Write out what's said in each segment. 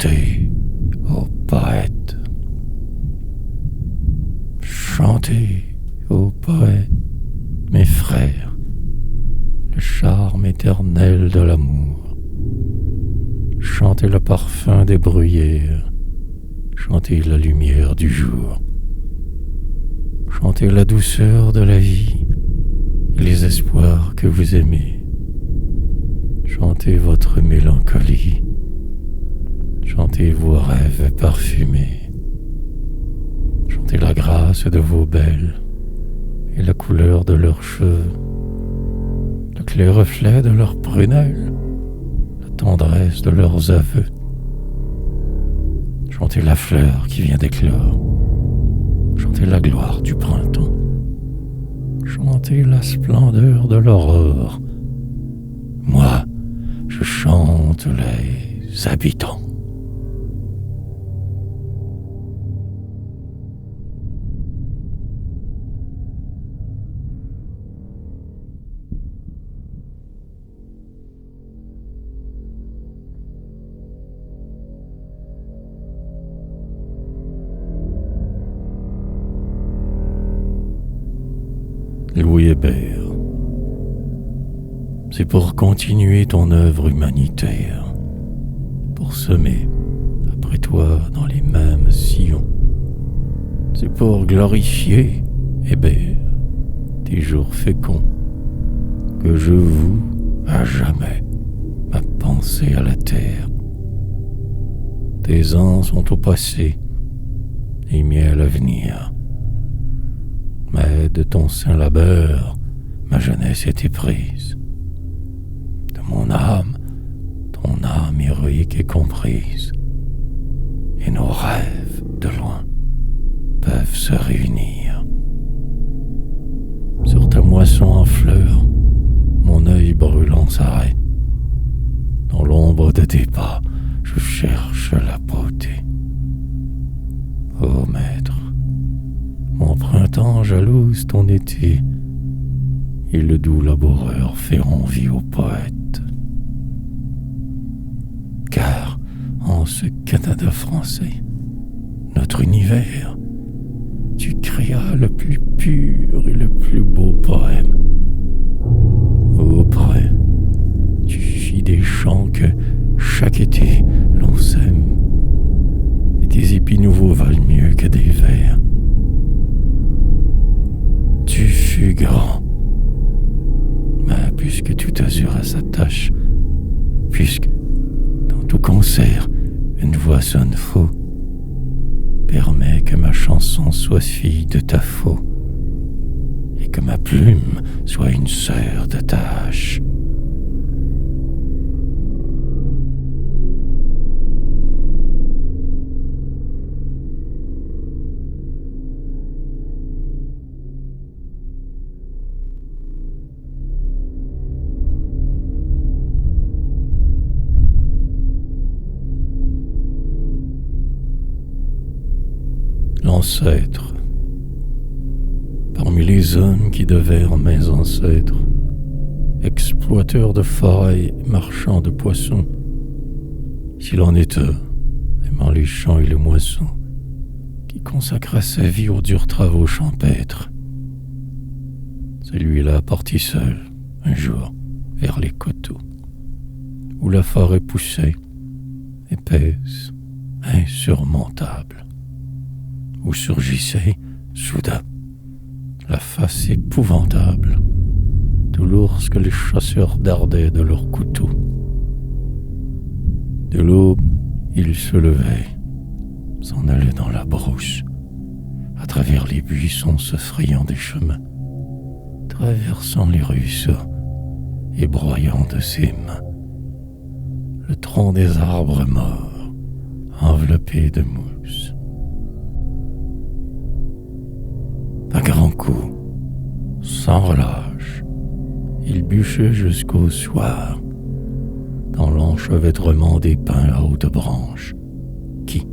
Chantez, ô poète. Chantez, ô poète, mes frères, le charme éternel de l'amour. Chantez le parfum des bruyères, chantez la lumière du jour. Chantez la douceur de la vie et les espoirs que vous aimez. Chantez votre mélancolie, chantez vos rêves parfumés. Chantez la grâce de vos belles et la couleur de leurs cheveux, le clair reflet de leurs prunelles, la tendresse de leurs aveux. Chantez la fleur qui vient d'éclore, chantez la gloire du printemps, chantez la splendeur de l'aurore. Moi, je chante les habitants. Louis Hébert, c'est pour continuer ton œuvre humanitaire, pour semer après toi dans les mêmes sillons. C'est pour glorifier, Hébert, tes jours féconds, que je voue à jamais ma pensée à la terre. Tes ans sont au passé, les miens à l'avenir. Mais de ton saint labeur, ma jeunesse était prise. De mon âme, ton âme héroïque est comprise. Et nos rêves, de loin, peuvent se réunir. Sur ta moisson en fleurs, mon œil brûlant s'arrête. Dans l'ombre de tes pas, je cherche la beauté. Ô maître, mon printemps jalouse ton été, et le doux laboureur fait envie au poète. Car, en ce Canada français, notre univers, tu créas le plus pur et le plus beau poème. Auprès, tu fis des chants que, chaque été, l'on sème, et tes épis nouveaux valent mieux que des vers. Tu fus grand, mais puisque tout azur a sa tâche, puisque dans tout concert une voix sonne faux, permets que ma chanson soit fille de ta faux, et que ma plume soit une sœur de ta hache. L'ancêtre, parmi les hommes qui devinrent mes ancêtres, exploiteurs de forêts, marchands de poissons, s'il en est eux, aimant les champs et les moissons, qui consacra sa vie aux durs travaux champêtres, celui-là partit seul, un jour, vers les coteaux, où la forêt poussait, épaisse, insurmontable, où surgissait, soudain, la face épouvantable de l'ours que les chasseurs dardaient de leurs couteaux. De l'aube, il se levait, s'en allait dans la brousse, à travers les buissons se frayant des chemins, traversant les ruisseaux et broyant de ses mains le tronc des arbres morts, enveloppés de mousse. À grands coups, sans relâche, il bûchait jusqu'au soir dans l'enchevêtrement des pins à haute branche qui,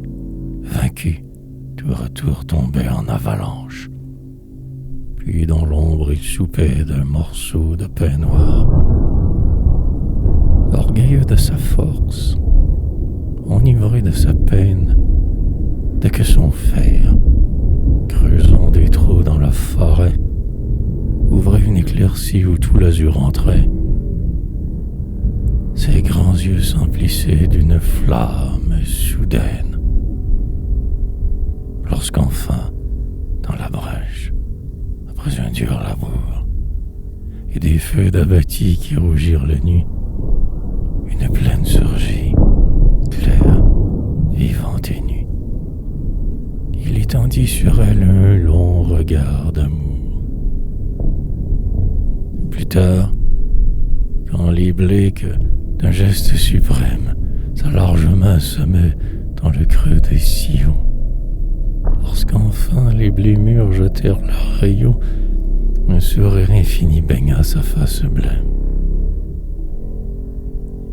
vaincus, tour à tour tombaient en avalanche. Puis dans l'ombre il soupait d'un morceau de pain noir. Orgueilleux de sa force, enivré de sa peine, dès que son fer, creusant des trous dans la forêt, ouvrait une éclaircie où tout l'azur entrait. Ses grands yeux s'emplissaient d'une flamme soudaine. Lorsqu'enfin, dans la brèche, après un dur labour, et des feux d'abattis qui rougirent la nuit, une plaine surgit, claire, vivante et nue. Il étendit sur elle un long regard d'amour. Plus tard, quand les blés que d'un geste suprême, sa large main se met dans le creux des sillons, lorsqu'enfin les blés mûrs jetèrent leurs rayons, un sourire infini baigna sa face blême.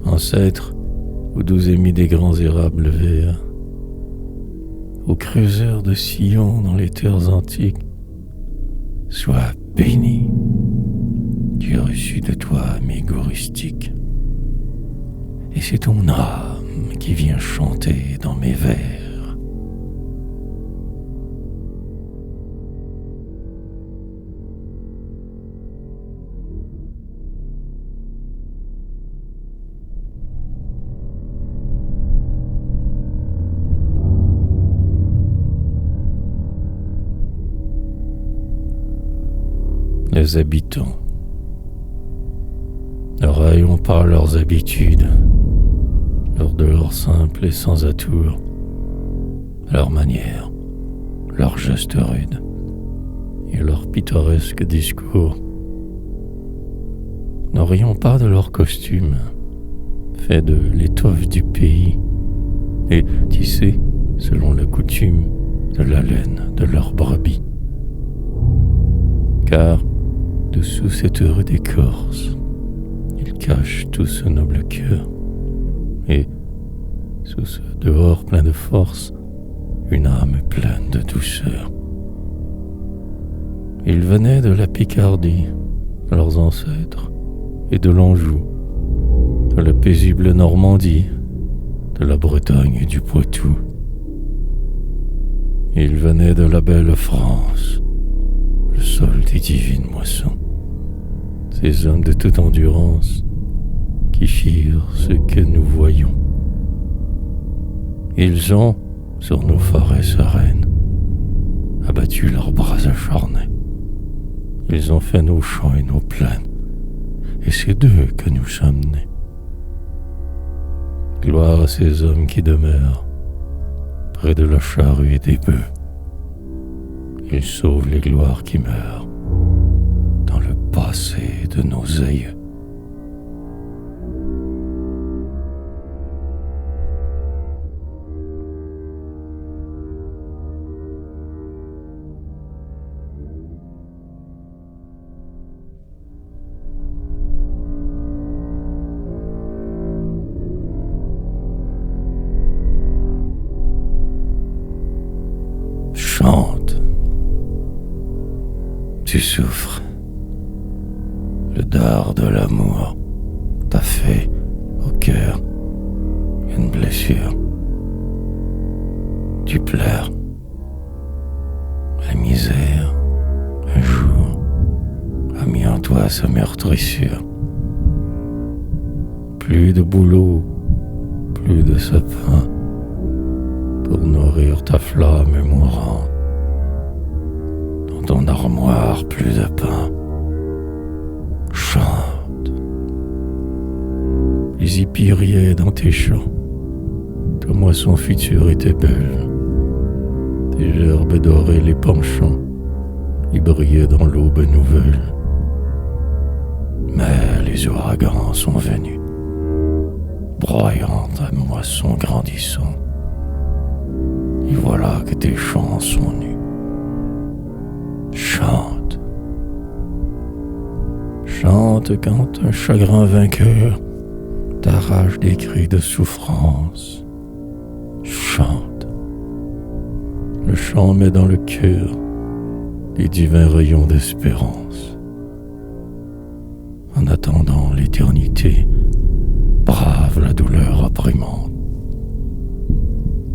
Ancêtre, aux doux émis des grands érables verts, aux creuseurs de sillons dans les terres antiques, sois béni, tu as reçu de toi mes goûts rustiques, et c'est ton âme qui vient chanter dans mes vers. Les habitants ne raillons pas leurs habitudes, leur dehors simple et sans atour, leur manière, leurs gestes rudes et leur pittoresque discours. Ne rions pas de leur costume, fait de l'étoffe du pays et tissé, selon la coutume, de la laine de leurs brebis. Car, dessous cette rude écorce, il cache tout ce noble cœur, et, sous ce dehors plein de force, une âme pleine de douceur. Ils venaient de la Picardie, leurs ancêtres, et de l'Anjou, de la paisible Normandie, de la Bretagne et du Poitou. Ils venaient de la belle France, le sol des divines moissons, ces hommes de toute endurance qui firent ce que nous voyons. Ils ont, sur nos forêts sereines, abattu leurs bras acharnés. Ils ont fait nos champs et nos plaines, et c'est d'eux que nous sommes nés. Gloire à ces hommes qui demeurent près de la charrue et des bœufs. Ils sauvent les gloires qui meurent dans le passé de nos aïeux. Chante. Tu souffres. Le dard de l'amour t'a fait au cœur une blessure. Tu pleures. La misère, un jour, a mis en toi sa meurtrissure. Plus de boulot, plus de sapin pour nourrir ta flamme mourante. Dans ton armoire, plus de pain. Chante. Les hippies riaient dans tes champs. Ta moisson future était belle. Tes gerbes doraient les penchants. Ils brillaient dans l'aube nouvelle. Mais les ouragans sont venus, broyant ta moisson grandissant. Et voilà que tes champs sont nus. Chante. Chante quand un chagrin vainqueur t'arrache des cris de souffrance. Chante. Le chant met dans le cœur les divins rayons d'espérance. En attendant l'éternité, brave la douleur opprimante.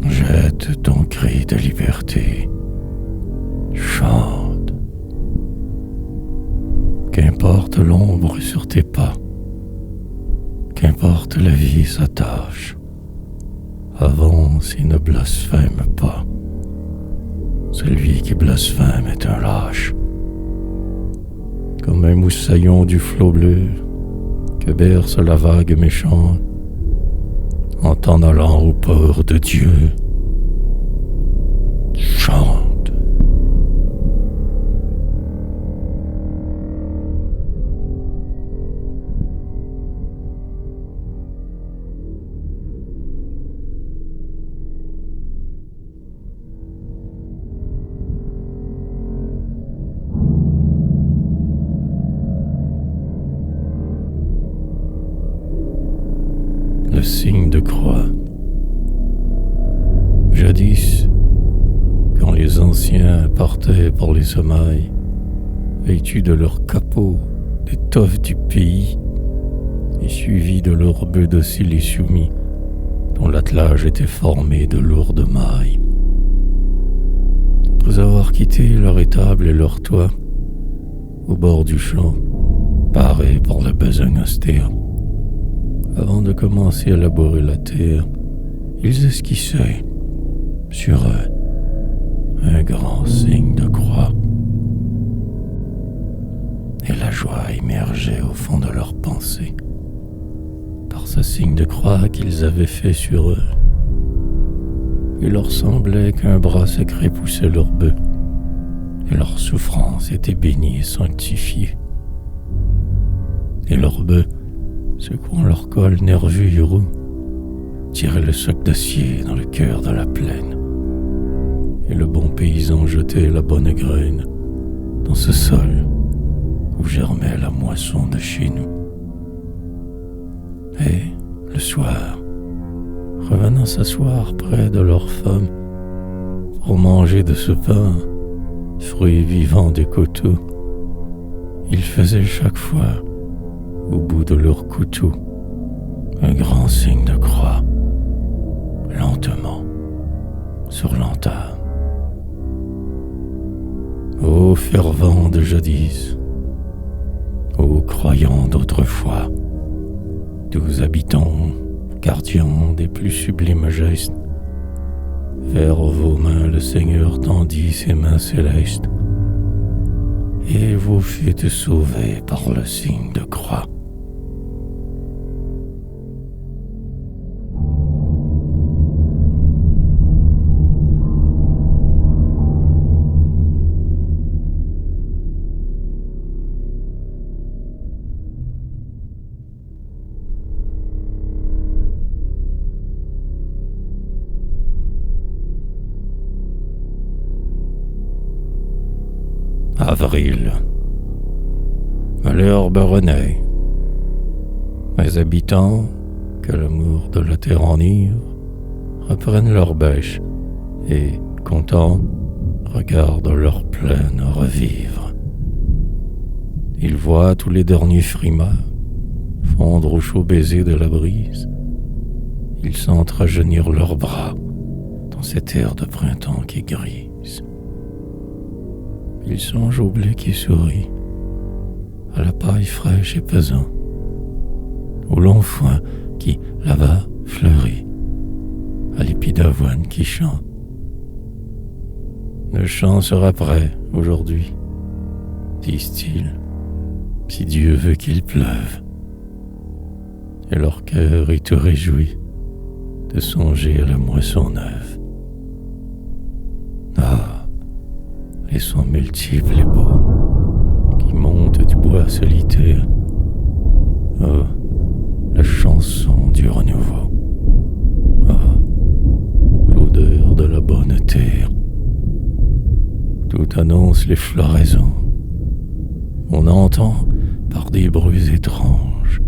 Jette ton cri de liberté. Chante. Qu'importe l'ombre sur tes pas. Qu'importe la vie s'attache. Avance et ne blasphème pas. Celui qui blasphème est un lâche. Comme un moussaillon du flot bleu que berce la vague méchante, en t'en allant au port de Dieu, chante. Le signe de croix. Jadis, quand les anciens partaient pour les semailles, vêtus de leurs capots d'étoffe du pays, et suivis de leurs bœufs dociles et soumis, dont l'attelage était formé de lourdes mailles. Après avoir quitté leur étable et leur toit, au bord du champ, parés pour la besogne austère, avant de commencer à labourer la terre, ils esquissaient sur eux un grand signe de croix. Et la joie émergeait au fond de leurs pensées, par ce signe de croix qu'ils avaient fait sur eux. Il leur semblait qu'un bras sacré poussait leur bœuf, et leur souffrance était bénie et sanctifiée. Et leur bœuf, secouant leur col nerveux et roux, tirait le soc d'acier dans le cœur de la plaine. Et le bon paysan jetait la bonne graine dans ce sol où germait la moisson de chez nous. Et, le soir, revenant s'asseoir près de leur femme pour manger de ce pain, fruit vivant des coteaux, ils faisaient chaque fois, au bout de leur couteau, un grand signe de croix, lentement, sur l'entame. Ô fervents de jadis, ô croyants d'autrefois, doux habitants, gardiens des plus sublimes gestes, vers vos mains le Seigneur tendit ses mains célestes, et vous fûtes sauvés par le signe de croix. Avril. L'herbe renaît. Les habitants, que l'amour de la terre enivre, reprennent leur bêche et, contents, regardent leur plaine revivre. Ils voient tous les derniers frimas fondre au chaud baiser de la brise. Ils sentent rajeunir leurs bras dans cet air de printemps qui grise. Ils songent au blé qui sourit, à la paille fraîche et pesant, au long foin qui, là-bas, fleurit, à l'épi d'avoine qui chante. Le chant sera prêt aujourd'hui, disent-ils, si Dieu veut qu'il pleuve. Et leur cœur est tout réjoui de songer à la moisson neuve. Ah, les sons multiples et beaux qui montent du bois solitaire. Oh, la chanson du renouveau. Oh, l'odeur de la bonne terre. Tout annonce les floraisons. On entend, par des bruits étranges,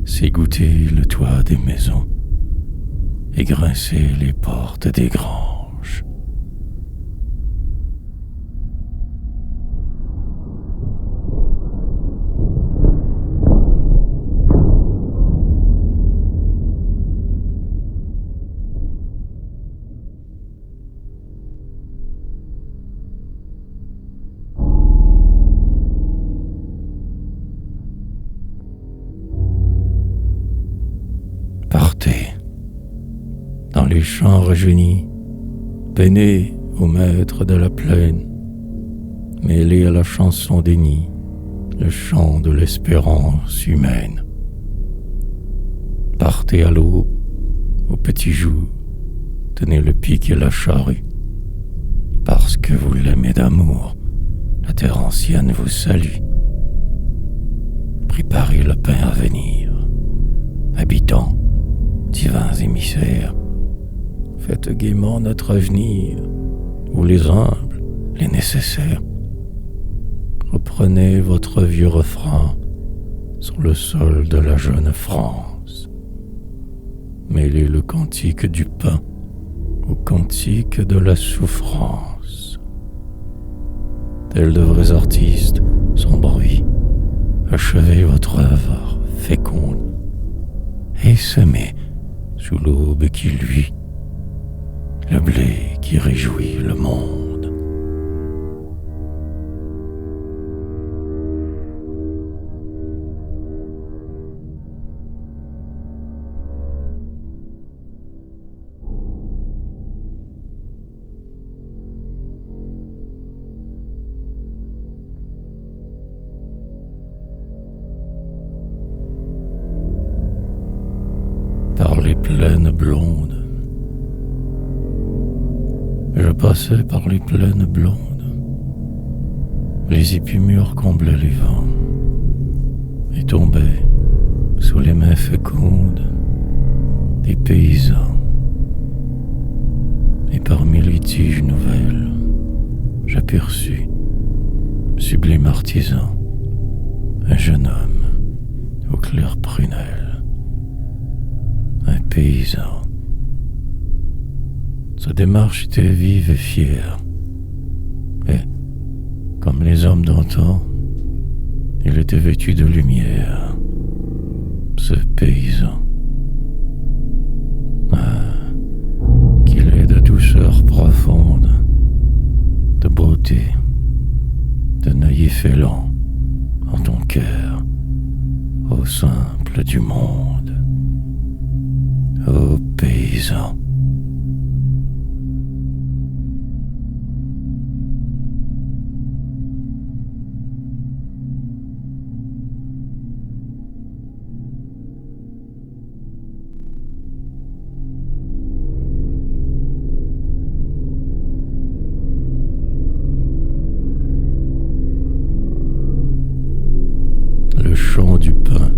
s'égoutter le toit des maisons et grincer les portes des granges. les champs rajeunis, peinez au maître de la plaine, mêlez à la chanson des nids le chant de l'espérance humaine. Partez à l'aube, au petit jour, tenez le pic et la charrue, parce que vous l'aimez d'amour, la terre ancienne vous salue. Préparez le pain à venir, habitants, divins émissaires, faites gaiement notre avenir, vous les humbles, les nécessaires. Reprenez votre vieux refrain sur le sol de la jeune France. Mêlez le cantique du pain au cantique de la souffrance. Tels de vrais artistes, sans bruit, achevez votre œuvre féconde et semez sous l'aube qui luit le blé qui réjouit le monde. Par les plaines blondes, je passais par les plaines blondes, les épis mûrs comblaient les vents et tombaient sous les mains fécondes des paysans. Et parmi les tiges nouvelles, j'aperçus, sublime artisan, un jeune homme aux claires prunelles, un paysan. Sa démarche était vive et fière, et, comme les hommes d'antan, il était vêtu de lumière, ce paysan. Ah, qu'il est de douceur profonde, de beauté, de naïf élan en ton cœur, ô simple du monde, ô paysan. Le chant du pain.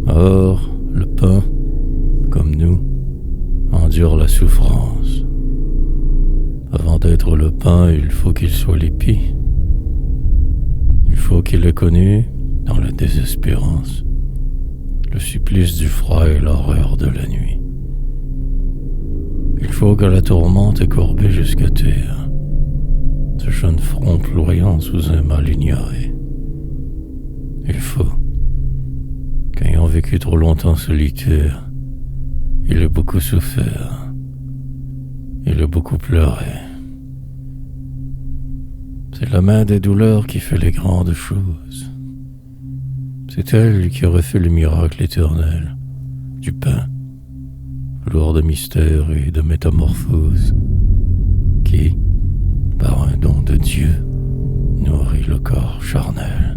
Or, le pain, comme nous, endure la souffrance. Avant d'être le pain, il faut qu'il soit l'épi. Il faut qu'il ait connu, dans la désespérance, le supplice du froid et l'horreur de la nuit. Il faut que la tourmente ait courbé jusqu'à terre ce jeune front ployant sous un mal ignoré. Il faut qu'ayant vécu trop longtemps solitaire, il ait beaucoup souffert, il ait beaucoup pleuré. C'est la main des douleurs qui fait les grandes choses. C'est elle qui aurait fait le miracle éternel du pain, lourd de mystère et de métamorphose, qui, par un don de Dieu, nourrit le corps charnel.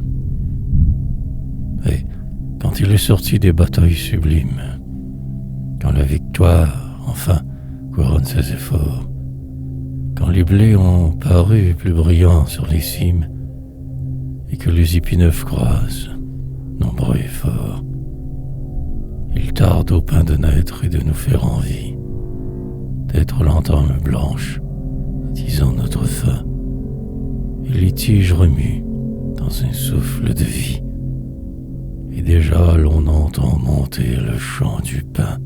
Et quand il est sorti des batailles sublimes, quand la victoire, enfin, couronne ses efforts, quand les blés ont paru plus brillants sur les cimes, et que les épis neufs croissent, nombreux et forts, il tarde au pain de naître et de nous faire envie, d'être l'entame blanche, disant notre faim, et les tiges remuent dans un souffle de vie. Et déjà l'on entend monter le chant du pain.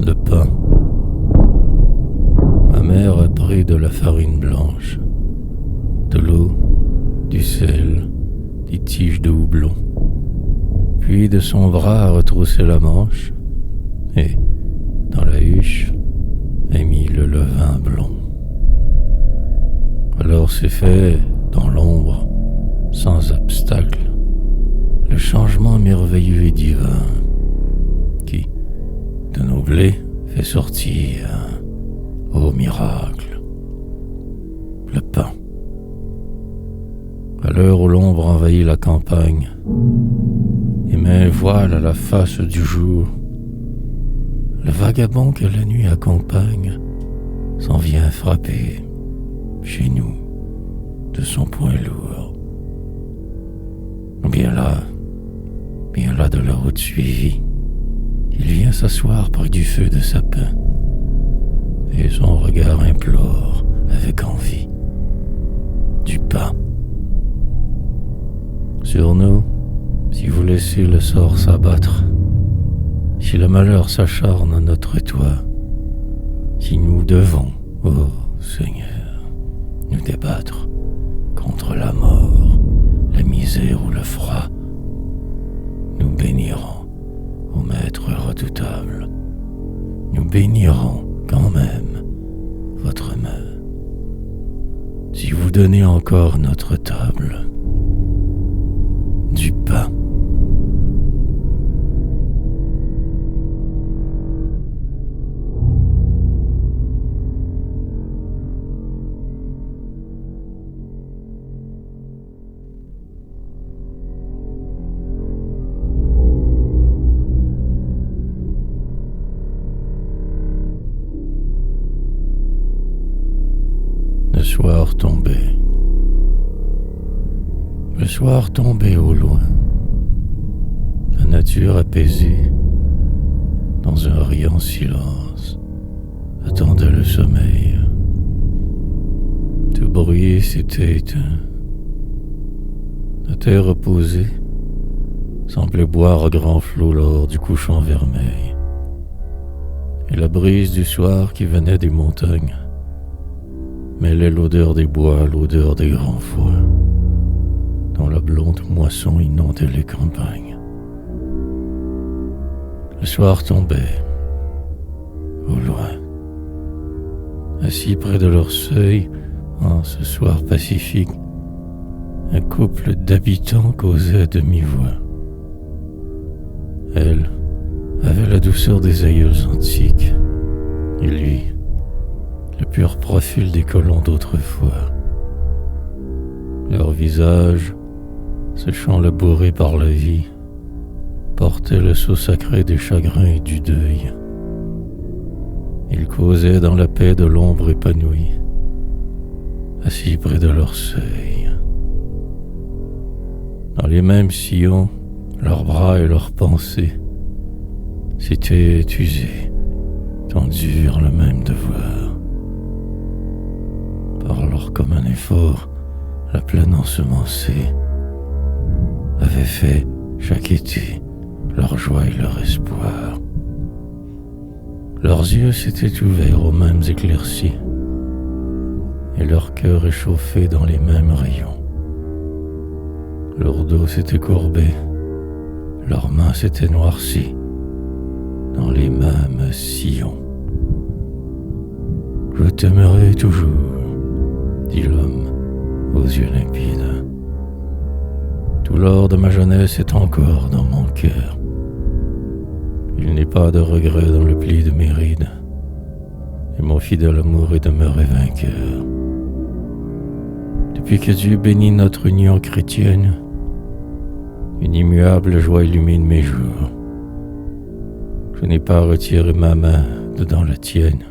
Le pain. Ma mère a pris de la farine blanche, de houblon, puis de son bras a retroussé la manche, et, dans la huche, a mis le levain blond. Alors s'est fait, dans l'ombre, sans obstacle, le changement merveilleux et divin, qui, de nos blés, fait sortir, ô miracle, le pain. À l'heure où l'ombre envahit la campagne et met un voile à la face du jour, le vagabond que la nuit accompagne s'en vient frapper chez nous de son poing lourd. Bien là de la route suivie, il vient s'asseoir près du feu de sapin et son regard implore avec envie du pain. Sur nous, si vous laissez le sort s'abattre, si le malheur s'acharne à notre toit, si nous devons, ô Seigneur, nous débattre contre la mort, la misère ou le froid, nous bénirons, ô Maître redoutable, nous bénirons quand même votre main. Si vous donnez encore notre table du pain. Le soir tombait. Le soir tombait au loin. La nature apaisée, dans un riant silence, attendait le sommeil. Tout bruit s'était éteint. La terre reposée semblait boire à grands flots l'or du couchant vermeil. Et la brise du soir qui venait des montagnes mêlait l'odeur des bois à l'odeur des grands foins, dont la blonde moisson inondait les campagnes. Le soir tombait, au loin. Assis près de leur seuil, en ce soir pacifique, un couple d'habitants causait à demi-voix. Elle avait la douceur des aïeuls antiques, et lui, le pur profil des colons d'autrefois. Leurs visages, ce champ labouré par la vie, portait le sceau sacré des chagrins et du deuil. Ils causaient dans la paix de l'ombre épanouie, assis près de leur seuil. Dans les mêmes sillons, leurs bras et leurs pensées s'étaient usés, tendus vers le même devoir. Par leur commun effort, la plaine ensemencée avait fait chaque été leur joie et leur espoir. Leurs yeux s'étaient ouverts aux mêmes éclaircies et leur cœur échauffé dans les mêmes rayons. Leur dos s'était courbé, leurs mains s'étaient noircies dans les mêmes sillons. Je t'aimerai toujours, dit l'homme aux yeux limpides. Tout l'or de ma jeunesse est encore dans mon cœur. Il n'est pas de regret dans le pli de mes rides, et mon fidèle amour est demeuré vainqueur. Depuis que Dieu bénit notre union chrétienne, une immuable joie illumine mes jours. Je n'ai pas retiré ma main de dans la tienne.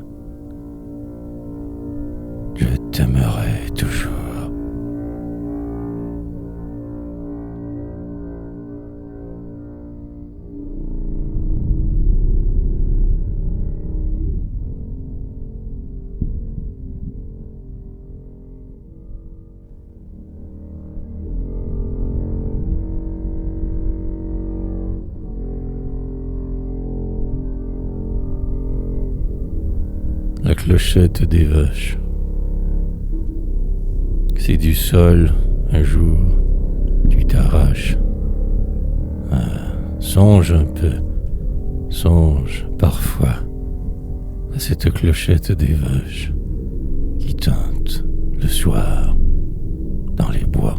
Je t'aimerai toujours. La clochette des vaches. C'est du sol, un jour, tu t'arraches Songe un peu, songe parfois à cette clochette des vaches qui tinte le soir dans les bois.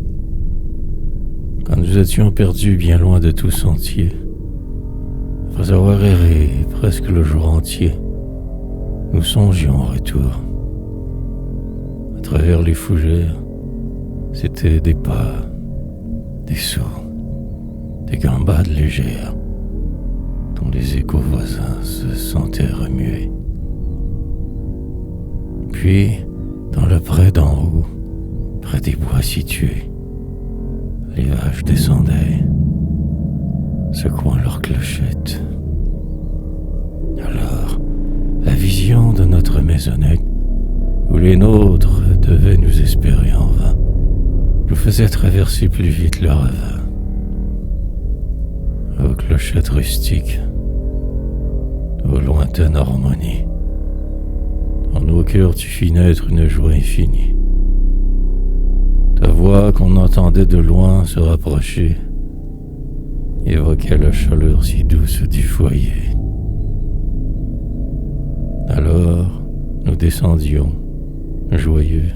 Quand nous étions perdus bien loin de tout sentier, après avoir erré presque le jour entier, nous songions en retour. À travers les fougères, c'était des pas, des sauts, des gambades légères, dont les échos voisins se sentaient remuer. Puis, dans le pré d'en haut, près des bois situés, les vaches descendaient, secouant leurs clochettes. Alors, la vision de notre maisonnette, où les nôtres devaient nous espérer en vain, nous faisait traverser plus vite le ravin. Aux clochettes rustiques, aux lointaines harmonies, en nos cœurs tu fis naître une joie infinie. Ta voix qu'on entendait de loin se rapprocher évoquait la chaleur si douce du foyer. Alors nous descendions, joyeux,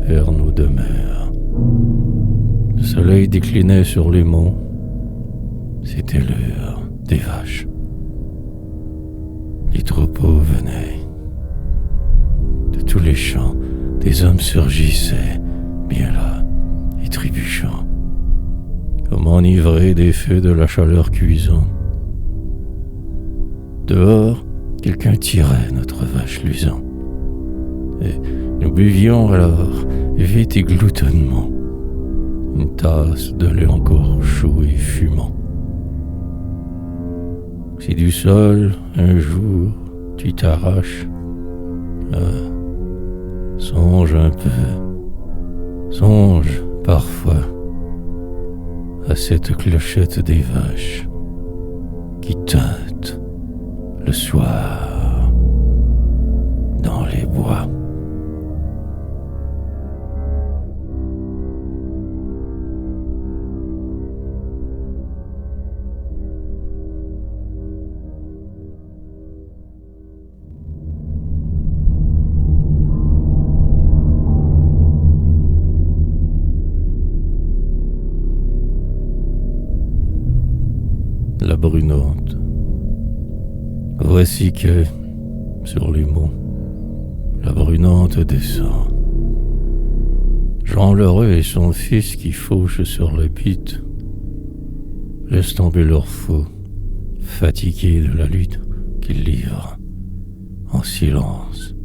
vers nos demeures. Le soleil déclinait sur les monts. C'était l'heure des vaches. Les troupeaux venaient. De tous les champs, des hommes surgissaient, bien là, et trébuchant, comme enivrés des feux de la chaleur cuisant. Dehors, quelqu'un tirait notre vache luisant, et nous buvions alors, vite et gloutonnement, une tasse de lait encore chaud et fumant. Si du sol, un jour, tu t'arraches, songe un peu, songe parfois à cette clochette des vaches qui tinte le soir dans les bois. La brunante. Voici que, sur les monts, la brunante descend. Jean Lheureux et son fils qui fauchent sur le bite laissent tomber leur faux, fatigués de la lutte qu'ils livrent, en silence,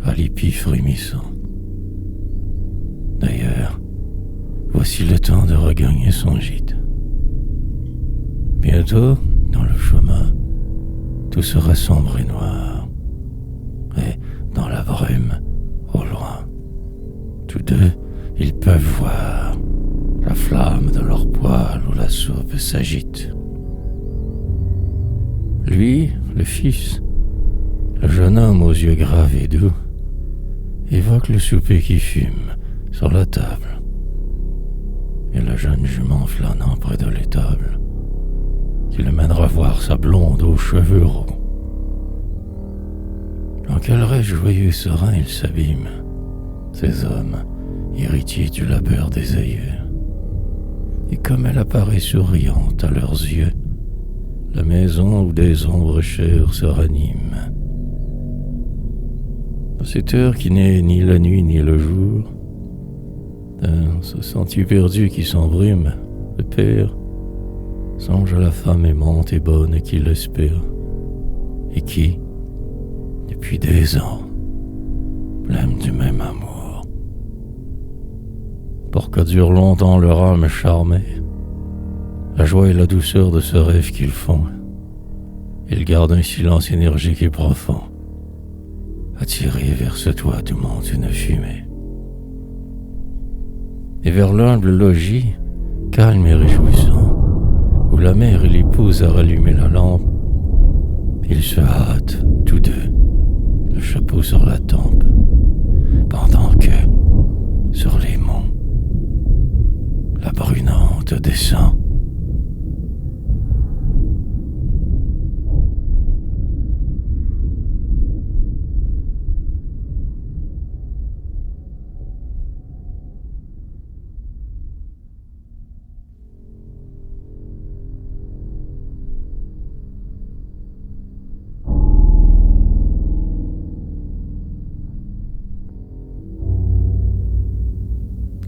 à l'épi frémissant. D'ailleurs, voici le temps de regagner son gîte. Bientôt, dans le chemin, tout sera sombre et noir. Et dans la brume, au loin, tous deux, ils peuvent voir la flamme de leur poêle où la soupe s'agite. Lui, le fils, le jeune homme aux yeux graves et doux, évoque le souper qui fume sur la table. Et la jeune jument flânant près de l'étable, qui le mènera voir sa blonde aux cheveux roux. En quel rêve joyeux serein ils s'abîment, ces hommes, héritiers du labeur des aïeux. Et comme elle apparaît souriante à leurs yeux, la maison où des ombres chères se raniment. Dans cette heure qui n'est ni la nuit ni le jour, dans ce sentier perdu qui s'embrime, le père songe à la femme aimante et bonne qu'il espère, et qui, depuis des ans, l'aime du même amour. Pour que dure longtemps leur âme charmée, la joie et la douceur de ce rêve qu'ils font, ils gardent un silence énergique et profond, attiré vers ce toit d'où monte une fumée. Et vers l'humble logis, calme et réjouissant, où la mère et l'épouse a rallumé la lampe, ils se hâtent, tous deux, le chapeau sur la tempe, pendant que, sur les monts, la brunante descend.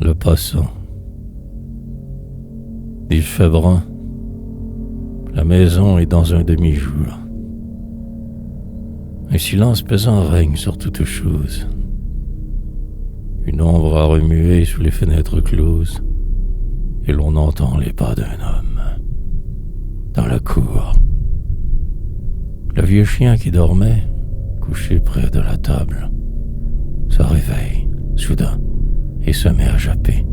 Le passant. Il fait brun. La maison est dans un demi-jour. Un silence pesant règne sur toute chose. Une ombre a remué sous les fenêtres closes, et l'on entend les pas d'un homme. Dans la cour, le vieux chien qui dormait, couché près de la table, se réveille soudain et se met à japper.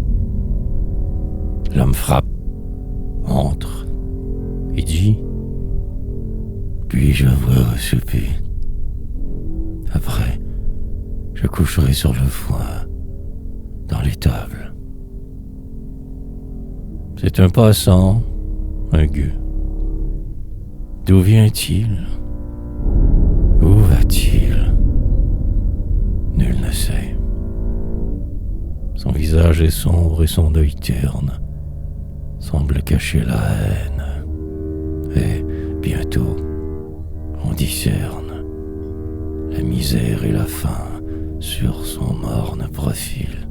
L'homme frappe, entre et dit: puis-je avoir à souper? Après, je coucherai sur le foin, dans l'étable. C'est un passant, un gueux. D'où vient-il? Où va-t-il? Nul ne sait. Son visage est sombre et son œil terne semble cacher la haine. Et bientôt, on discerne la misère et la faim sur son morne profil.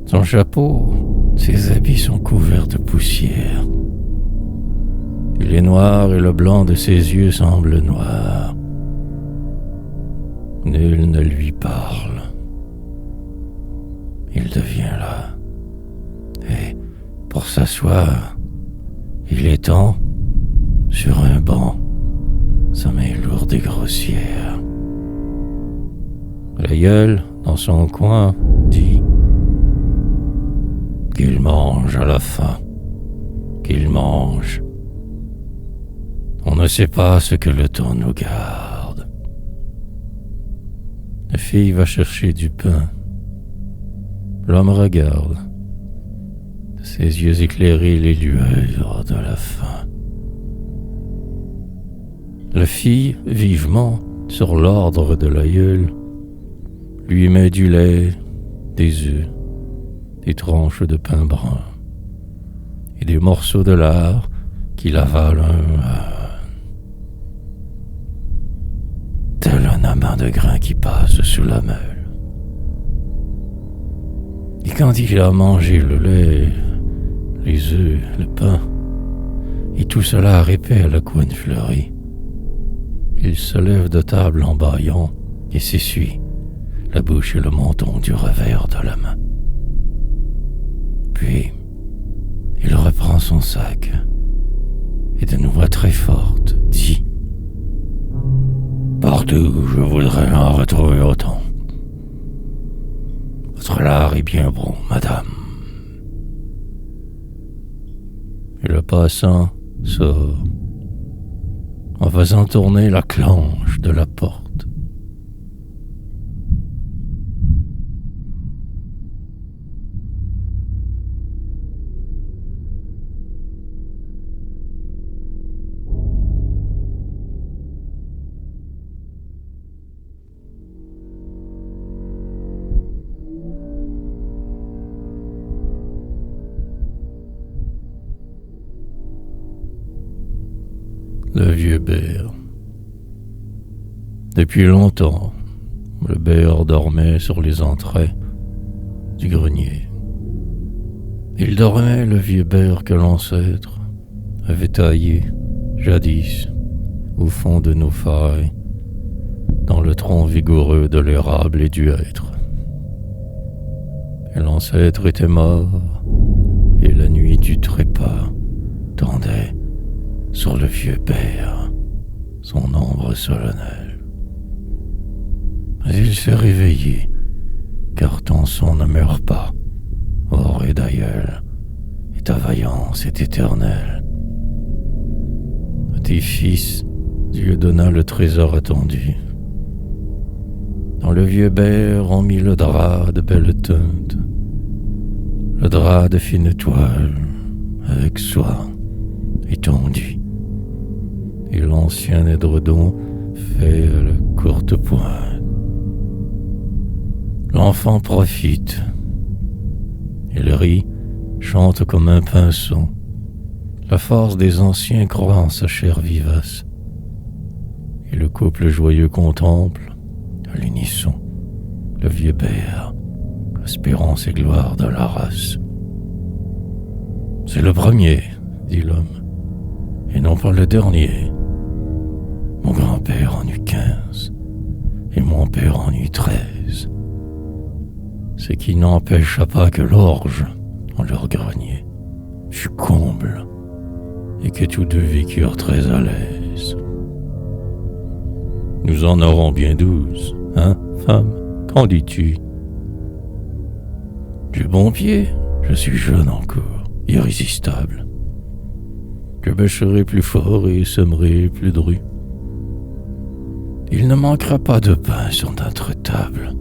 Son chapeau, ses habits sont couverts de poussière. Il est noir et le blanc de ses yeux semble noir. Nul ne lui parle. Il devient là. Et pour s'asseoir, il étend sur un banc sa main lourde et grossière. L'aïeul, dans son coin, dit qu'il mange à la faim, qu'il mange. On ne sait pas ce que le temps nous garde. La fille va chercher du pain. L'homme regarde. De ses yeux éclairés les lueurs de la faim. La fille, vivement, sur l'ordre de l'aïeul, lui met du lait, des œufs, des tranches de pain brun et des morceaux de lard qu'il avale un à un. Tel un amas de grains qui passe sous la meule. Et quand il a mangé le lait, les œufs, le pain, et tout cela répait à la couenne fleurie, il se lève de table en bâillant et s'essuie la bouche et le menton du revers de la main. Puis, il reprend son sac et d'une voix très forte dit: partout, je voudrais en retrouver autant. Votre lard est bien bon, madame. Et le passant sort en faisant tourner la clenche de la porte. Le vieux bear. Depuis longtemps, le bear dormait sur les entraits du grenier. Il dormait, le vieux bear que l'ancêtre avait taillé jadis au fond de nos failles, dans le tronc vigoureux de l'érable et du hêtre. Et l'ancêtre était mort, et la nuit du trépas tendait sur le vieux père son ombre solennelle. Mais il s'est réveillé, car ton son ne meurt pas, or d'aïeul, et ta vaillance est éternelle. À tes fils, Dieu donna le trésor attendu. Dans le vieux bear on mit le drap de belle teinte, le drap de fine toile, avec soin étendu, et l'ancien édredon fait à la courte pointe. L'enfant profite, il rit, chante comme un pinson. La force des anciens croît en sa chair vivace, et le couple joyeux contemple, à l'unisson, le vieux bear espérance et gloire de la race. C'est le premier, dit l'homme, et non pas le dernier. Mon grand-père en eut 15, et mon père en eut 13. Ce qui n'empêcha pas que l'orge, en leur grenier, fut comble, et que tous deux vécurent très à l'aise. Nous en aurons bien 12, hein, femme? Qu'en dis-tu? Du bon pied, je suis jeune encore, irrésistible. Je bêcherai plus fort et sèmerai plus dru. Il ne manquera pas de pain sur notre table.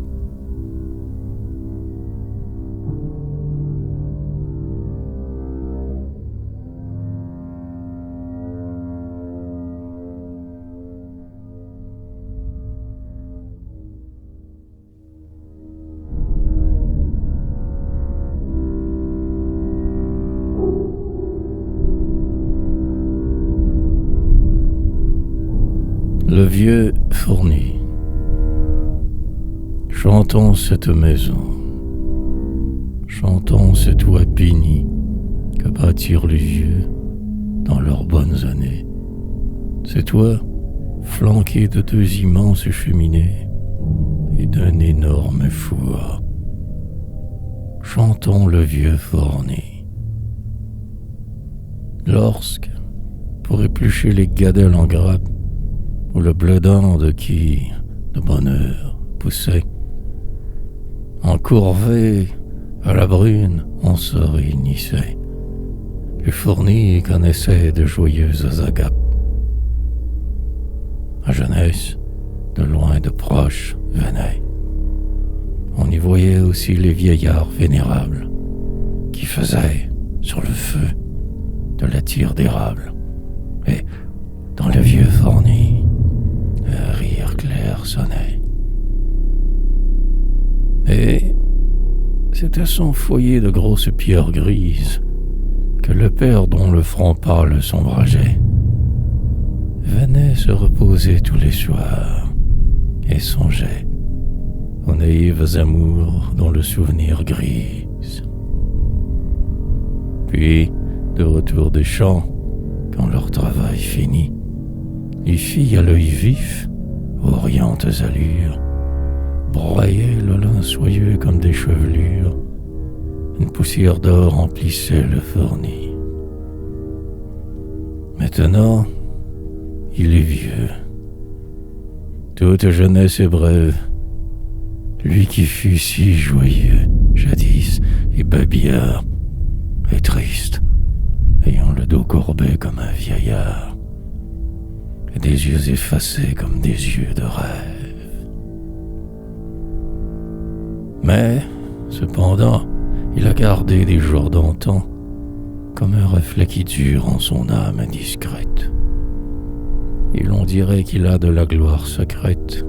Le vieux fourni. Chantons cette maison, chantons ce toit béni que bâtirent les vieux dans leurs bonnes années. C'est toit flanqué de 2 immenses cheminées et d'un énorme four. Chantons le vieux fourni. Lorsque, pour éplucher les gadelles en grappe, ou le bleu d'Inde qui, de bonne heure, poussait, encourvé à la brune, on se réunissait. Le fourni connaissait de joyeuses agapes. La jeunesse, de loin et de proche, venait. On y voyait aussi les vieillards vénérables qui faisaient, sur le feu, de la tire d'érable. Et, dans le vieux fourni, un rire clair sonnait. Et c'est à son foyer de grosses pierres grises que le père dont le front pâle s'ombrageait venait se reposer tous les soirs et songeait aux naïves amours dont le souvenir grise. Puis, de retour des champs, quand leur travail fini, les filles à l'œil vif, aux riantes allures, broyaient le lin soyeux comme des chevelures. Une poussière d'or emplissait le fourni. Maintenant, il est vieux. Toute jeunesse est brève. Lui qui fut si joyeux, jadis, et babillard, est triste, ayant le dos courbé comme un vieillard, et des yeux effacés comme des yeux de rêve. Mais, cependant, il a gardé des jours d'antan comme un reflet qui dure en son âme indiscrète. Et l'on dirait qu'il a de la gloire secrète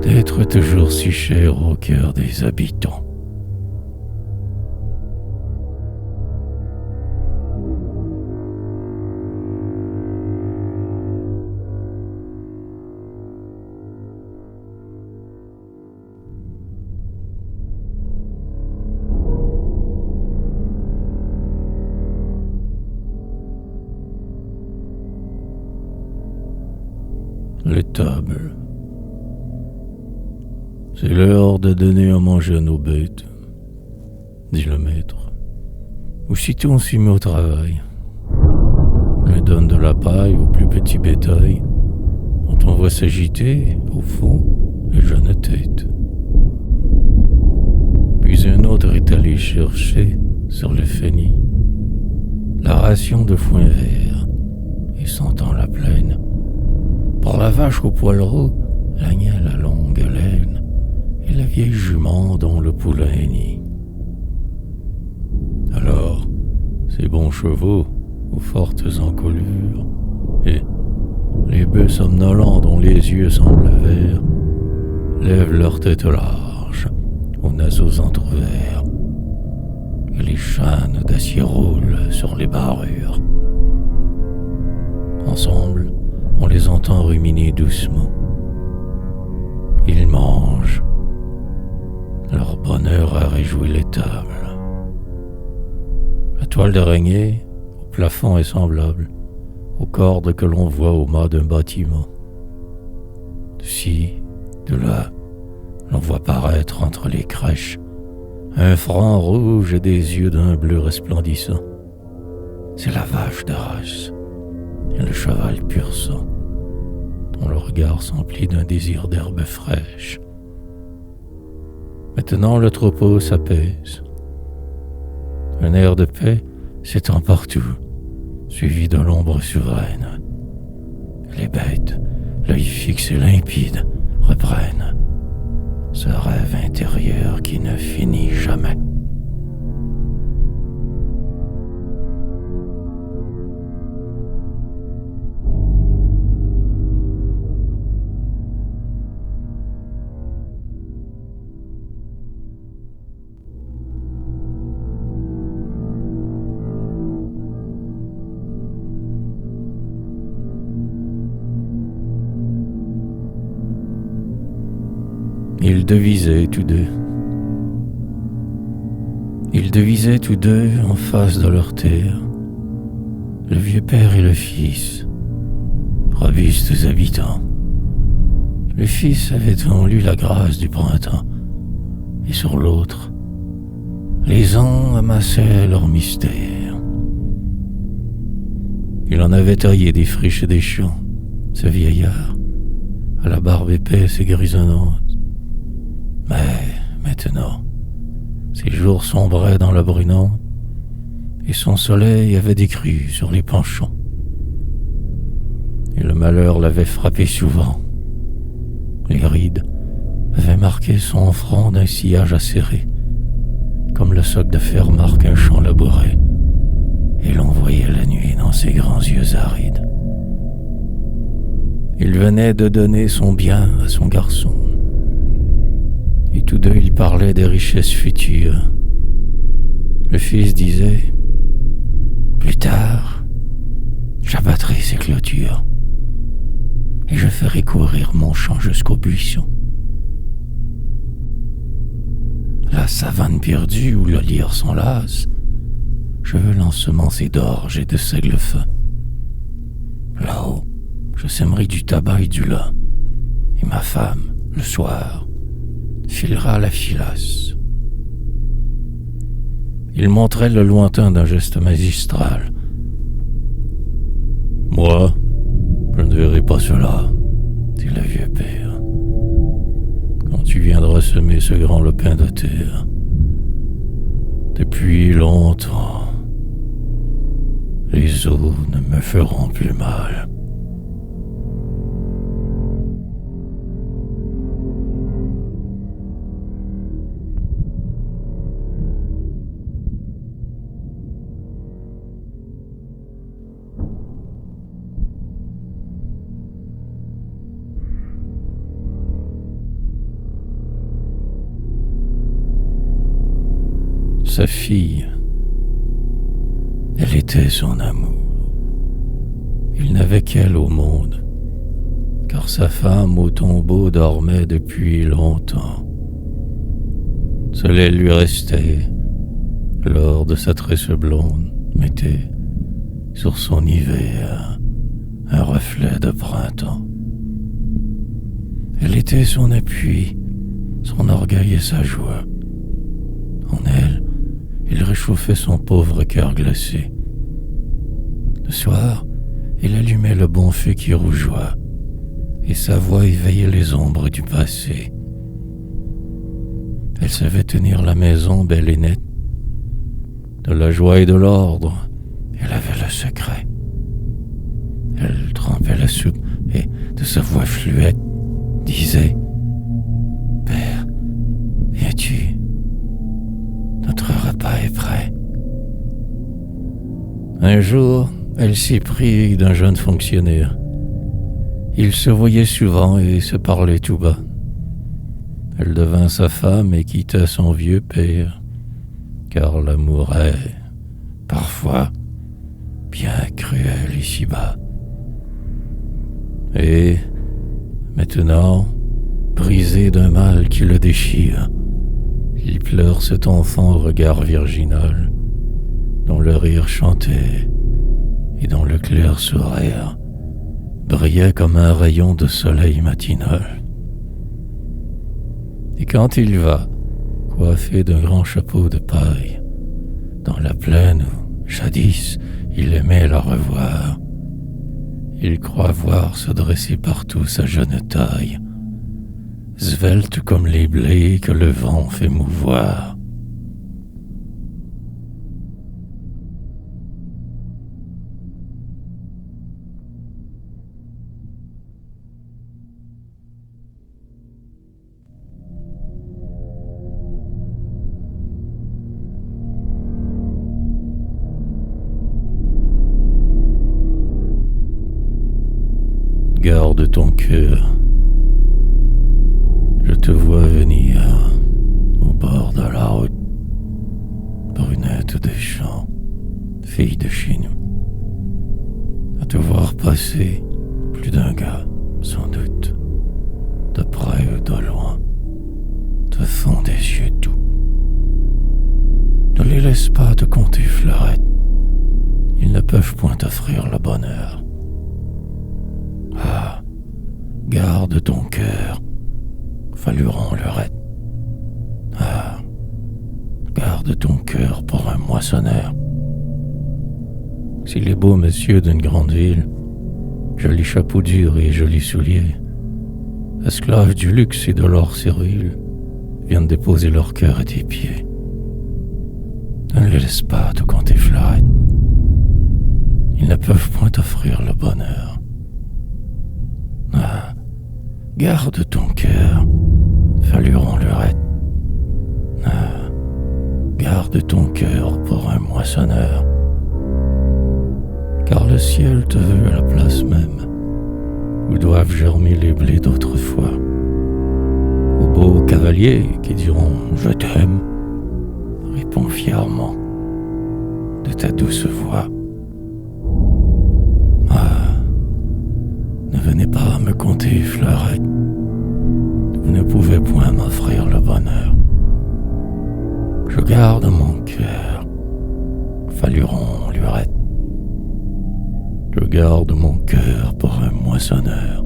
d'être toujours si cher au cœur des habitants. Les tables. C'est l'heure de donner à manger à nos bêtes, dit le maître. Aussitôt on s'y met au travail. On lui donne de la paille au plus petit bétail, dont on voit s'agiter, au fond, les jeunes têtes. Puis un autre est allé chercher, sur le fenil, la ration de foin vert, et sentant la plaine, pour la vache au poil roux, l'agnelle à longue laine, et la vieille jument dont le poulain est nid. Alors, ces bons chevaux, aux fortes encolures, et les bœufs somnolents dont les yeux semblent verts, lèvent leur tête large, aux naseaux entr'ouverts, et les chaînes d'acier roulent sur les barrures. Ensemble, on les entend ruminer doucement. Ils mangent. leur bonheur a réjoui les tables. La toile d'araignée au plafond est semblable aux cordes que l'on voit au mât d'un bâtiment. De ci, de là, l'on voit paraître entre les crèches un front rouge et des yeux d'un bleu resplendissant. C'est la vache de race et le cheval pur sang, dont le regard s'emplit d'un désir d'herbe fraîche. Maintenant le troupeau s'apaise. Un air de paix s'étend partout, suivi de l'ombre souveraine. Les bêtes, l'œil fixe et limpide, reprennent ce rêve intérieur qui ne finit jamais. Ils devisaient tous deux. Ils devisaient tous deux en face de leur terre, le vieux père et le fils, robustes habitants. Le fils avait en lui la grâce du printemps, et sur l'autre, les ans amassaient leur mystère. Il en avait taillé des friches et des champs, ce vieillard, à la barbe épaisse et grisonnante. Mais maintenant, ses jours sombraient dans la brunante, et son soleil avait décru sur les penchants. Et le malheur l'avait frappé souvent. Les rides avaient marqué son front d'un sillage acéré, comme le soc de fer marque un champ labouré, et l'on voyait la nuit dans ses grands yeux arides. Il venait de donner son bien à son garçon, et tous deux ils parlaient des richesses futures. Le fils disait « Plus tard, j'abattrai ces clôtures, et je ferai courir mon champ jusqu'au buisson. La savane perdue où le lierre s'enlace, je veux l'ensemencer d'orge et de seigle fin. Là-haut, je sèmerai du tabac et du lin, et ma femme, le soir, filera la filasse. » Il montrait le lointain d'un geste magistral. « Moi, je ne verrai pas cela, dit le vieux père. Quand tu viendras semer ce grand lopin de terre. Depuis longtemps, les eaux ne me feront plus mal. » Sa fille, elle était son amour. Il n'avait qu'elle au monde, car sa femme au tombeau dormait depuis longtemps. Seule elle lui restait, l'or de sa tresse blonde mettait sur son hiver un reflet de printemps. Elle était son appui, son orgueil et sa joie. En elle, il réchauffait son pauvre cœur glacé. Le soir, il allumait le bon feu qui rougeoie, et sa voix éveillait les ombres du passé. Elle savait tenir la maison belle et nette. De la joie et de l'ordre, elle avait le secret. Elle trempait la soupe et, de sa voix fluette, disait « Père, viens-tu ? Notre repas est prêt. » Un jour, elle s'y prit d'un jeune fonctionnaire. Ils se voyaient souvent et se parlaient tout bas. Elle devint sa femme et quitta son vieux père, car l'amour est, parfois, bien cruel ici-bas. Et, maintenant, brisé d'un mal qui le déchire, Il pleure cet enfant au regard virginal, dont le rire chantait et dont le clair sourire brillait comme un rayon de soleil matinal. Et quand il va, coiffé d'un grand chapeau de paille, dans la plaine où, jadis, il aimait la revoir, il croit voir se dresser partout sa jeune taille, svelte comme les blés que le vent fait mouvoir. Garde ton cœur. Je te vois venir au bord de la route, brunette des champs, fille de chez nous. À te voir passer, plus d'un gars, sans doute, de près ou de loin, te font des yeux doux. Ne les laisse pas te compter fleurette, ils ne peuvent point t'offrir le bonheur. Ah, garde ton cœur, Faluron lurette. Ah, garde ton cœur pour un moissonneur. S'il est beau monsieur d'une grande ville, joli chapeau dur et jolis souliers, esclaves du luxe et de l'or servile, viennent déposer leur cœur à tes pieds. Ne les laisse pas te compter fleurette, ils ne peuvent point t'offrir le bonheur. Ah, garde ton cœur, Faluron lurette. Ah, garde ton cœur pour un moissonneur. Car le ciel te veut à la place même où doivent germer les blés d'autrefois. Aux beaux cavaliers qui diront « Je t'aime », réponds fièrement de ta douce voix. Ne venez pas me compter fleurette, vous ne pouvez point m'offrir le bonheur. Je garde mon cœur, Faluron lurette. Je garde mon cœur pour un moissonneur.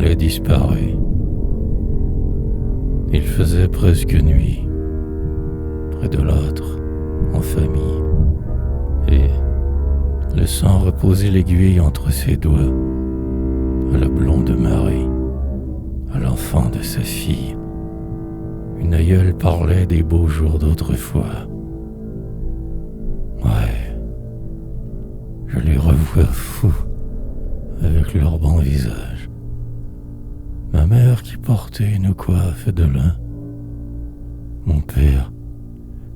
Elle disparut. Il faisait presque nuit, près de l'âtre, en famille, et, laissant reposer l'aiguille entre ses doigts, à la blonde Marie, à l'enfant de sa fille, une aïeule parlait des beaux jours d'autrefois. Ouais, je les revois fous, avec leur bon visage. Ma mère qui portait une coiffe de lin. Mon père,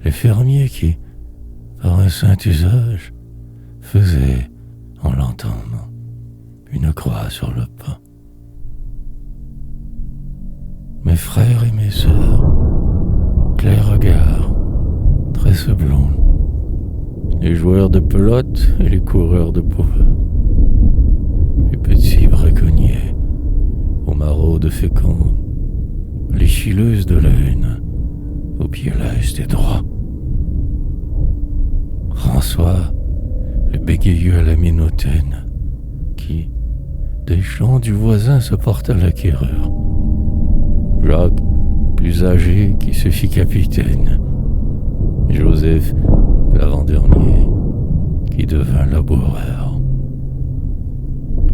les fermiers qui, par un saint usage, faisaient, en l'entendant, une croix sur le pain. Mes frères et mes sœurs, clairs regards, tresses blondes, les joueurs de pelote et les coureurs de bois, les petits braconniers, aux maraudes fécondes, les chileuses de laine, aux pieds lestes et droits. François, le bégayeux à la minotaine, qui, des champs du voisin, se porta l'acquéreur. Jacques, plus âgé, qui se fit capitaine. Joseph, l'avant-dernier, qui devint laboureur.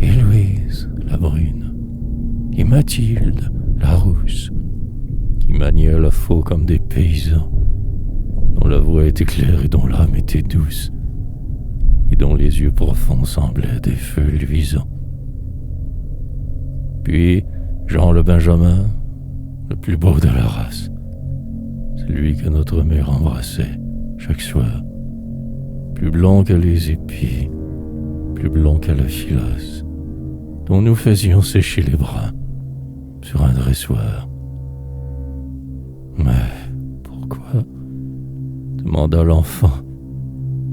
Et Louise, la brune, et Mathilde, la rousse, qui maniait la faux comme des paysans, dont la voix était claire et dont l'âme était douce, et dont les yeux profonds semblaient des feux luisants. Puis Jean le Benjamin, le plus beau de la race, celui que notre mère embrassait chaque soir, plus blond que les épis, plus blond qu'à la filasse, dont nous faisions sécher les bras sur un dressoir. Mais pourquoi? Demanda l'enfant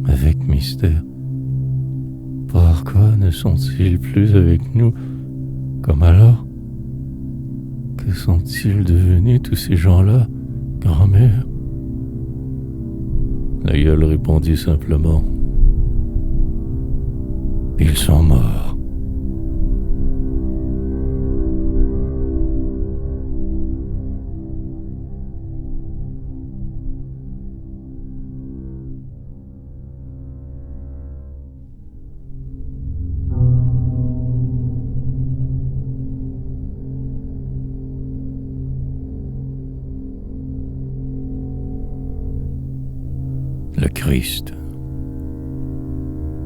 avec mystère. Pourquoi ne sont-ils plus avec nous comme alors? Que sont-ils devenus tous ces gens-là, grand-mère? L'aïeul répondit simplement: ils sont morts. Le Christ.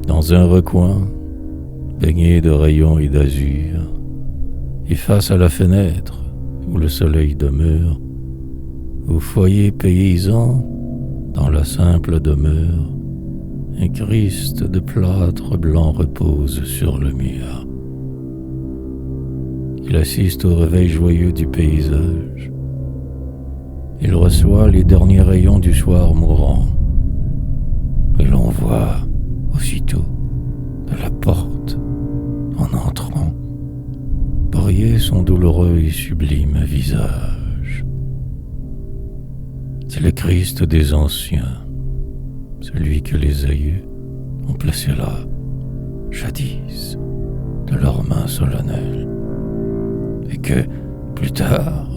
Dans un recoin, baigné de rayons et d'azur, et face à la fenêtre où le soleil demeure, au foyer paysan, dans la simple demeure, un Christ de plâtre blanc repose sur le mur. Il assiste au réveil joyeux du paysage. Il reçoit les derniers rayons du soir mourant. Et l'on voit aussitôt de la porte, en entrant, briller son douloureux et sublime visage. C'est le Christ des anciens, celui que les aïeux ont placé là, jadis, de leurs mains solennelles, et que, plus tard,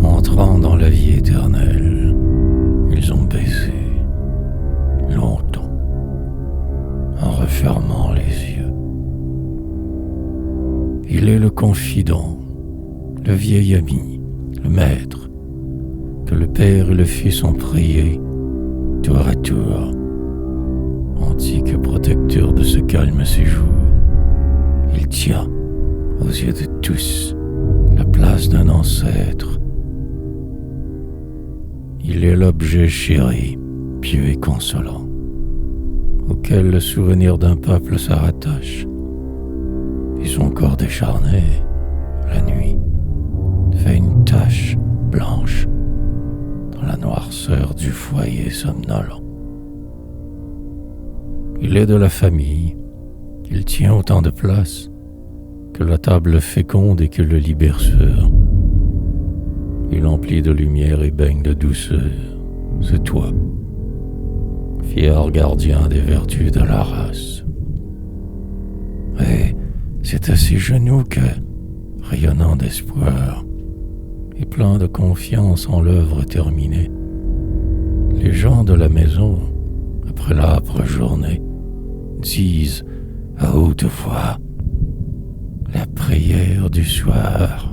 entrant dans la vie éternelle, ils ont baisé longtemps, en refermant les yeux. Il est le confident, le vieil ami, le maître, que le Père et le Fils ont prié, tour à tour, antique protecteur de ce calme séjour. Il tient, aux yeux de tous, la place d'un ancêtre. Il est l'objet chéri, pieux et consolant, auquel le souvenir d'un peuple se rattache, et son corps décharné, la nuit, fait une tache blanche dans la noirceur du foyer somnolent. Il est de la famille, il tient autant de place que la table féconde et que le lit berceur. Il emplit de lumière et baigne de douceur ce toit, fier gardien des vertus de la race. Et c'est à ses genoux que, rayonnant d'espoir et plein de confiance en l'œuvre terminée, les gens de la maison, après l'âpre journée, disent à haute voix la prière du soir.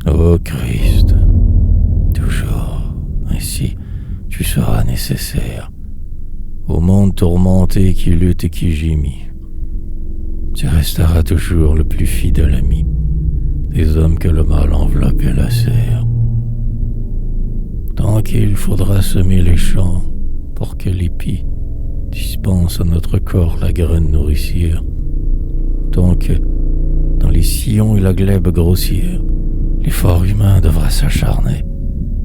Ô Christ, toujours ainsi tu seras nécessaire au monde tourmenté qui lutte et qui gémit. Tu resteras toujours le plus fidèle ami des hommes que le mal enveloppe et lacère. Tant qu'il faudra semer les champs pour que l'épi dispense à notre corps la graine nourricière, tant que, dans les sillons et la glèbe grossière, l'effort humain devra s'acharner,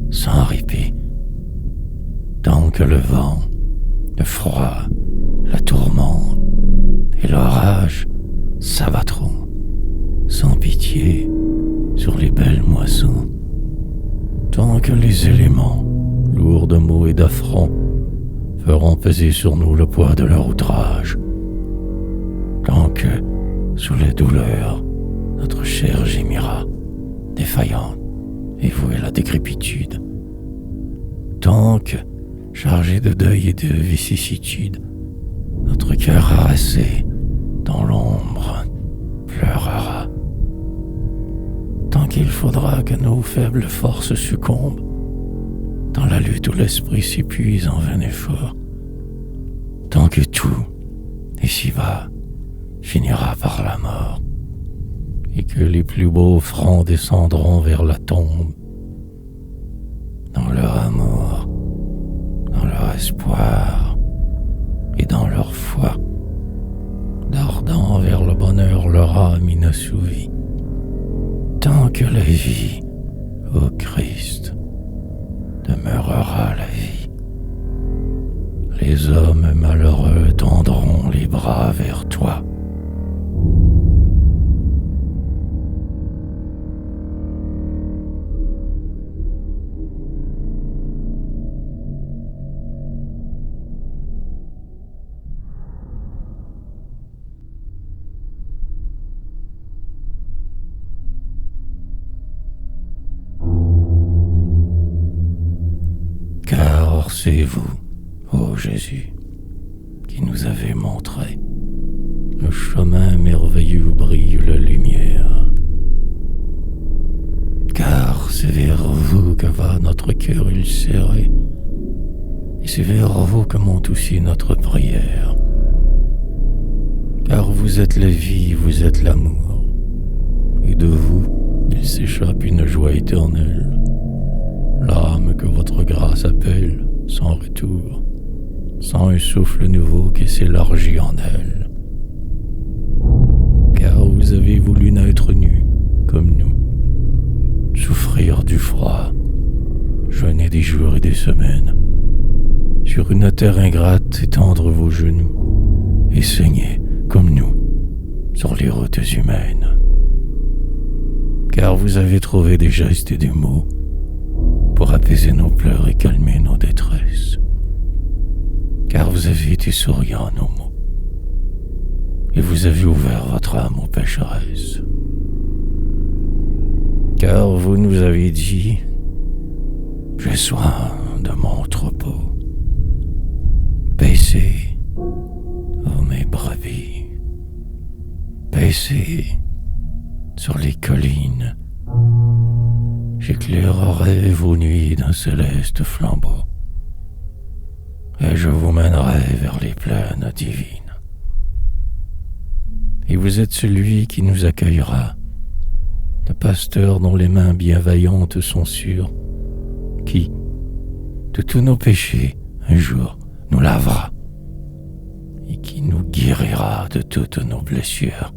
sans répit, tant que le vent, le froid, la tourmente et l'orage s'abattront, sans pitié, sur les belles moissons, tant que les éléments, lourds de mots et d'affronts, feront peser sur nous le poids de leur outrage, tant que, sous les douleurs, notre chair gémira, défaillante et vouée à la décrépitude, tant que, chargé de deuil et de vicissitude, notre cœur harassé dans l'ombre pleurera, tant qu'il faudra que nos faibles forces succombent lutte où l'esprit s'épuise en vain effort, tant que tout, ici-bas, finira par la mort, et que les plus beaux francs descendront vers la tombe, dans leur amour, dans leur espoir et dans leur foi, dardant vers le bonheur leur âme inassouvie, tant que la vie, ô Christ, demeurera la vie. Les hommes malheureux tendront les bras vers toi. Car c'est vous, ô Jésus, qui nous avez montré le chemin merveilleux où brille la lumière. Car c'est vers vous que va notre cœur ulcéré, et c'est vers vous que monte aussi notre prière. Car vous êtes la vie, vous êtes l'amour, et de vous il s'échappe une joie éternelle, l'âme que votre grâce appelle sans retour, sans un souffle nouveau qui s'élargit en elle. Car vous avez voulu naître nus, comme nous, souffrir du froid, jeûner des jours et des semaines, sur une terre ingrate étendre vos genoux, et saigner, comme nous, sur les routes humaines. Car vous avez trouvé des gestes et des mots pour apaiser nos pleurs et calmer nos détresses. Car vous avez été souriant à nos mots, et vous avez ouvert votre âme aux pécheresses. Car vous nous avez dit: j'ai soin de mon troupeau. Paissez, ô mes brebis, paissez sur les collines. J'éclairerai vos nuits d'un céleste flambeau, et je vous mènerai vers les plaines divines. Et vous êtes celui qui nous accueillera, le pasteur dont les mains bienveillantes sont sûres, qui, de tous nos péchés, un jour nous lavera, et qui nous guérira de toutes nos blessures.